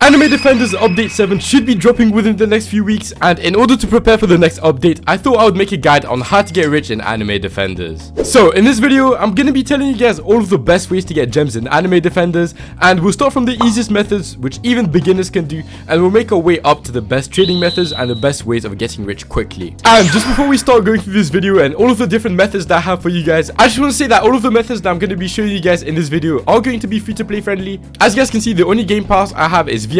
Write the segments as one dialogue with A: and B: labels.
A: Anime Defenders Update 7 should be dropping within the next few weeks, and in order to prepare for the next update, I thought I would make a guide on how to get rich in Anime Defenders. So in this video, I'm going to be telling you guys all of the best ways to get gems in Anime Defenders, and we'll start from the easiest methods, which even beginners can do, and we'll make our way up to the best trading methods and the best ways of getting rich quickly. And just before we start going through this video and all of the different methods that I have for you guys, I just want to say that all of the methods that I'm going to be showing you guys in this video are going to be free to play friendly. As you guys can see, the only game pass I have is VIP,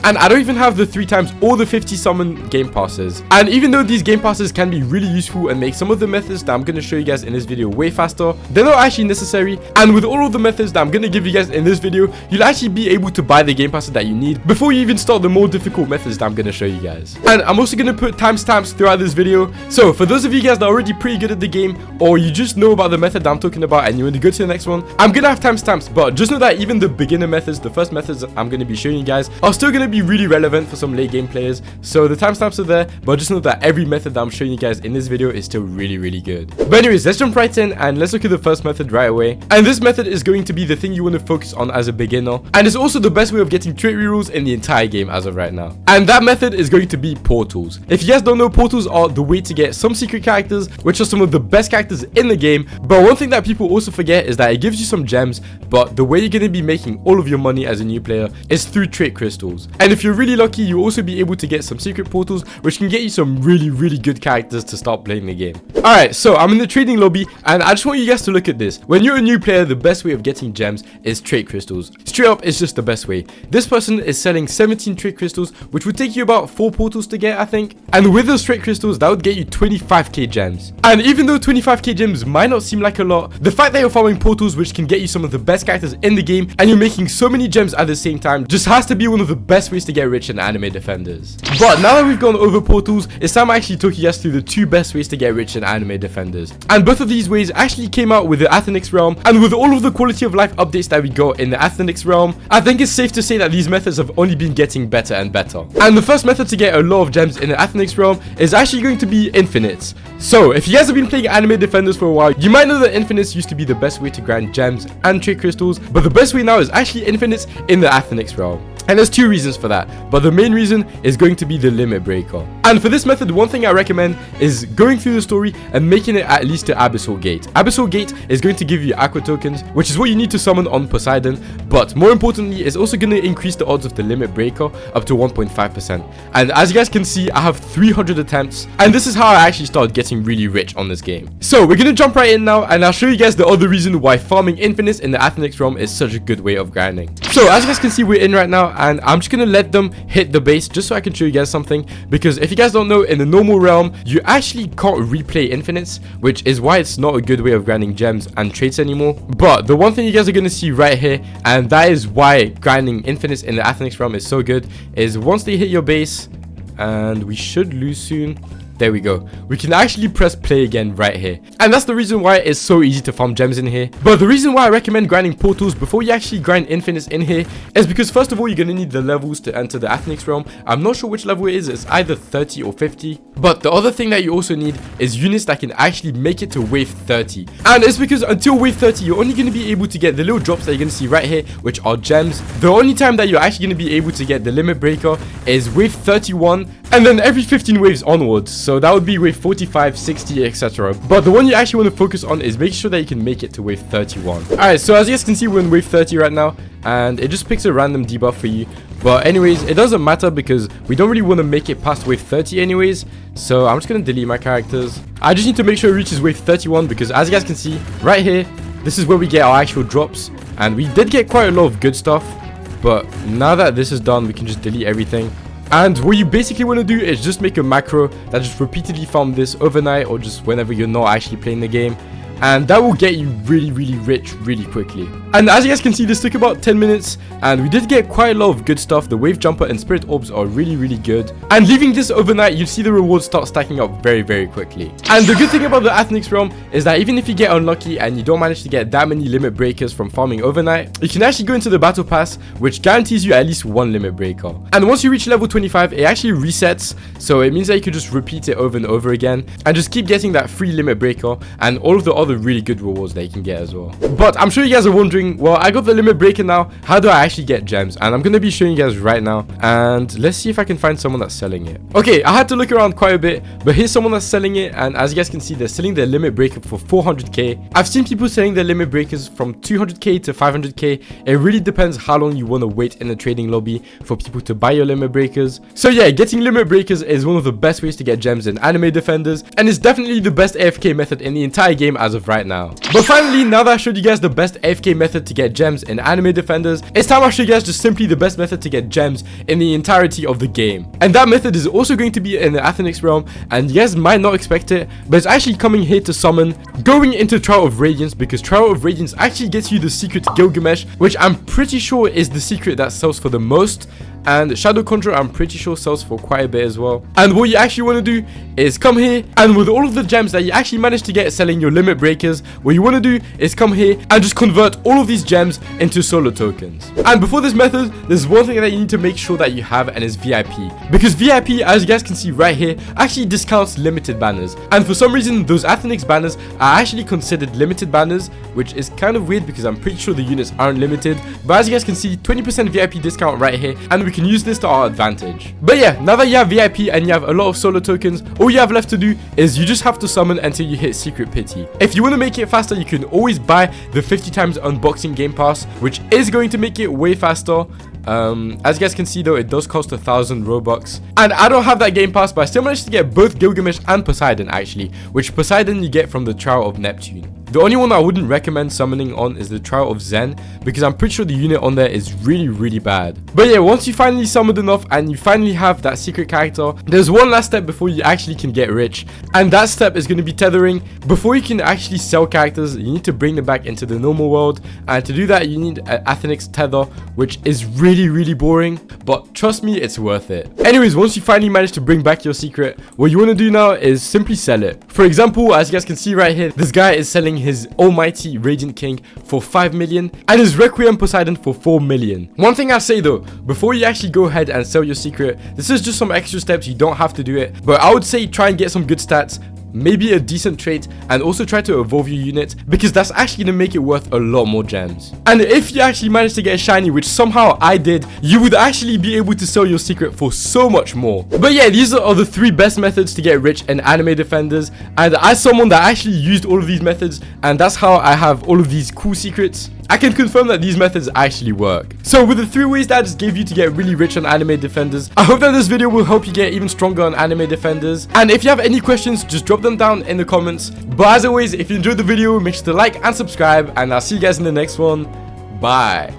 A: and I don't even have the 3 times or the 50 summon game passes. And even though these game passes can be really useful and make some of the methods that I'm going to show you guys in this video way faster, they're not actually necessary. And with all of the methods that I'm going to give you guys in this video, you'll actually be able to buy the game passes that you need before you even start the more difficult methods that I'm going to show you guys. And I'm also going to put timestamps throughout this video, so for those of you guys that are already pretty good at the game, or you just know about the method that I'm talking about and you want to go to the next one, I'm going to have timestamps. But just know that even the beginner methods, the first methods I'm going to be showing you guys, are still going to be really relevant for some late game players. So the timestamps are there, but just know that every method that I'm showing you guys in this video is still really good. But anyways, let's jump right in and let's look at the first method right away. And this method is going to be the thing you want to focus on as a beginner, and it's also the best way of getting trait rerolls in the entire game as of right now. And that method is going to be portals. If you guys don't know, portals are the way to get some secret characters, which are some of the best characters in the game. But one thing that people also forget is that it gives you some gems, but the way you're going to be making all of your money as a new player is through trait crystals. And if you're really lucky, you'll also be able to get some secret portals, which can get you some really good characters to start playing the game. Alright, so I'm in the trading lobby, and I just want you guys to look at this. When you're a new player, the best way of getting gems is trait crystals. Straight up, it's just the best way. This person is selling 17 trait crystals, which would take you about 4 portals to get, I think. And with those trait crystals, that would get you 25k gems. And even though 25k gems might not seem like a lot, the fact that you're farming portals, which can get you some of the best characters in the game, and you're making so many gems at the same time, just has to be one of the best ways to get rich in Anime Defenders. But now that we've gone over portals, it's time I actually took you guys through the 2 best ways to get rich in Anime Defenders. And both of these ways actually came out with the Athenix realm, and with all of the quality of life updates that we got in the Athenix realm, I think it's safe to say that these methods have only been getting better and better. And the first method to get a lot of gems in the Athenix realm is actually going to be infinites. So if you guys have been playing Anime Defenders for a while, you might know that infinites used to be the best way to grind gems and trait crystals, but the best way now is actually infinites in the Athenix realm. And there's 2 reasons for that, but the main reason is going to be the limit breaker. And for this method, one thing I recommend is going through the story and making it at least to Abyssal Gate. Abyssal Gate is going to give you aqua tokens, which is what you need to summon on Poseidon, but more importantly, it's also going to increase the odds of the limit breaker up to 1.5%. And as you guys can see, I have 300 attempts, and this is how I actually started getting really rich on this game. So we're going to jump right in now, and I'll show you guys the other reason why farming infinites in the Athenix realm is such a good way of grinding. So as you guys can see, we're in right now, and I'm just going to let them hit the base just so I can show you guys something, because if you guys don't know, in the normal realm, you actually can't replay infinites, which is why it's not a good way of grinding gems and traits anymore. But the one thing you guys are going to see right here, and that is why grinding infinites in the Athenix realm is so good, is once they hit your base, and we should lose soon. There we go. We can actually press play again right here. And that's the reason why it's so easy to farm gems in here. But the reason why I recommend grinding portals before you actually grind infinites in here is because first of all, you're going to need the levels to enter the Athenix realm. I'm not sure which level it is. It's either 30 or 50. But the other thing that you also need is units that can actually make it to wave 30. And it's because until wave 30, you're only going to be able to get the little drops that you're going to see right here, which are gems. The only time that you're actually going to be able to get the limit breaker is wave 31, and then every 15 waves onwards. So that would be wave 45, 60, etc. But the one you actually want to focus on is making sure that you can make it to wave 31. Alright, so as you guys can see, we're in wave 30 right now, and it just picks a random debuff for you. But anyways, it doesn't matter because we don't really want to make it past wave 30 anyways. So I'm just going to delete my characters. I just need to make sure it reaches wave 31 because as you guys can see right here, this is where we get our actual drops. And we did get quite a lot of good stuff. But now that this is done, we can just delete everything. And what you basically want to do is just make a macro that just repeatedly farm this overnight or just whenever you're not actually playing the game. And that will get you really rich really quickly. And as you guys can see, this took about 10 minutes and we did get quite a lot of good stuff. The wave jumper and spirit orbs are really good, and leaving this overnight, you'll see the rewards start stacking up very quickly. And the good thing about the Athenix realm is that even if you get unlucky and you don't manage to get that many limit breakers from farming overnight, you can actually go into the battle pass, which guarantees you at least 1 limit breaker. And once you reach level 25, it actually resets, so it means that you can just repeat it over and over again and just keep getting that free limit breaker, and all of the other other really good rewards that you can get as well. But I'm sure you guys are wondering, well, I got the limit breaker now, how do I actually get gems? And I'm going to be showing you guys right now, and let's see if I can find someone that's selling it. Okay, I had to look around quite a bit, but here's someone that's selling it, and as you guys can see, they're selling their limit breaker for 400k. I've seen people selling their limit breakers from 200k to 500k. It really depends how long you want to wait in the trading lobby for people to buy your limit breakers. So yeah, getting limit breakers is one of the best ways to get gems in Anime Defenders, and it's definitely the best AFK method in the entire game as of right now. But finally, now that I showed you guys the best AFK method to get gems in Anime Defenders, it's time I show you guys just simply the best method to get gems in the entirety of the game. And that method is also going to be in the Athenix realm, and you guys might not expect it, but it's actually coming here to summon, going into Trial of Radiance, because Trial of Radiance actually gets you the secret Gilgamesh, which I'm pretty sure is the secret that sells for the most. And Shadow Conjurer, I'm pretty sure, sells for quite a bit as well. And what you actually want to do is come here, and with all of the gems that you actually managed to get selling your limit breakers, what you want to do is come here and just convert all of these gems into solo tokens. And before this method, there's one thing that you need to make sure that you have, and is VIP. Because VIP, as you guys can see right here, actually discounts limited banners. And for some reason, those Athenix banners are actually considered limited banners, which is kind of weird because I'm pretty sure the units aren't limited. But as you guys can see, 20% VIP discount right here, and we can use this to our advantage. But yeah, now that you have VIP and you have a lot of solo tokens, all you have left to do is you just have to summon until you hit Secret Pity. If you want to make it faster, you can always buy the 50 times unboxing game pass, which is going to make it way faster. As you guys can see though, it does cost 1,000 Robux. And I don't have that game pass, but I still managed to get both Gilgamesh and Poseidon actually, which Poseidon you get from the Trial of Neptune. The only one I wouldn't recommend summoning on is the Trial of Zen, because I'm pretty sure the unit on there is really bad. But yeah, once you finally summoned enough and you finally have that secret character, there's one last step before you actually can get rich, and that step is going to be tethering. Before you can actually sell characters, you need to bring them back into the normal world, and to do that you need an Athenix tether, which is really boring, but trust me, it's worth it. Anyways, once you finally manage to bring back your secret, what you want to do now is simply sell it. For example, as you guys can see right here, this guy is selling his almighty Radiant King for 5 million and his Requiem Poseidon for 4 million. One thing I say though, before you actually go ahead and sell your secret, this is just some extra steps, you don't have to do it, but I would say try and get some good stats, maybe a decent trait, and also try to evolve your unit, because that's actually going to make it worth a lot more gems. And if you actually manage to get a shiny, which somehow I did, you would actually be able to sell your secret for so much more. But yeah, these are the 3 best methods to get rich in Anime Defenders, and as someone that actually used all of these methods, and that's how I have all of these cool secrets, I can confirm that these methods actually work. So with the 3 ways that I just gave you to get really rich on Anime Defenders, I hope that this video will help you get even stronger on Anime Defenders. And if you have any questions, just drop them down in the comments. But as always, if you enjoyed the video, make sure to like and subscribe, and I'll see you guys in the next one. Bye.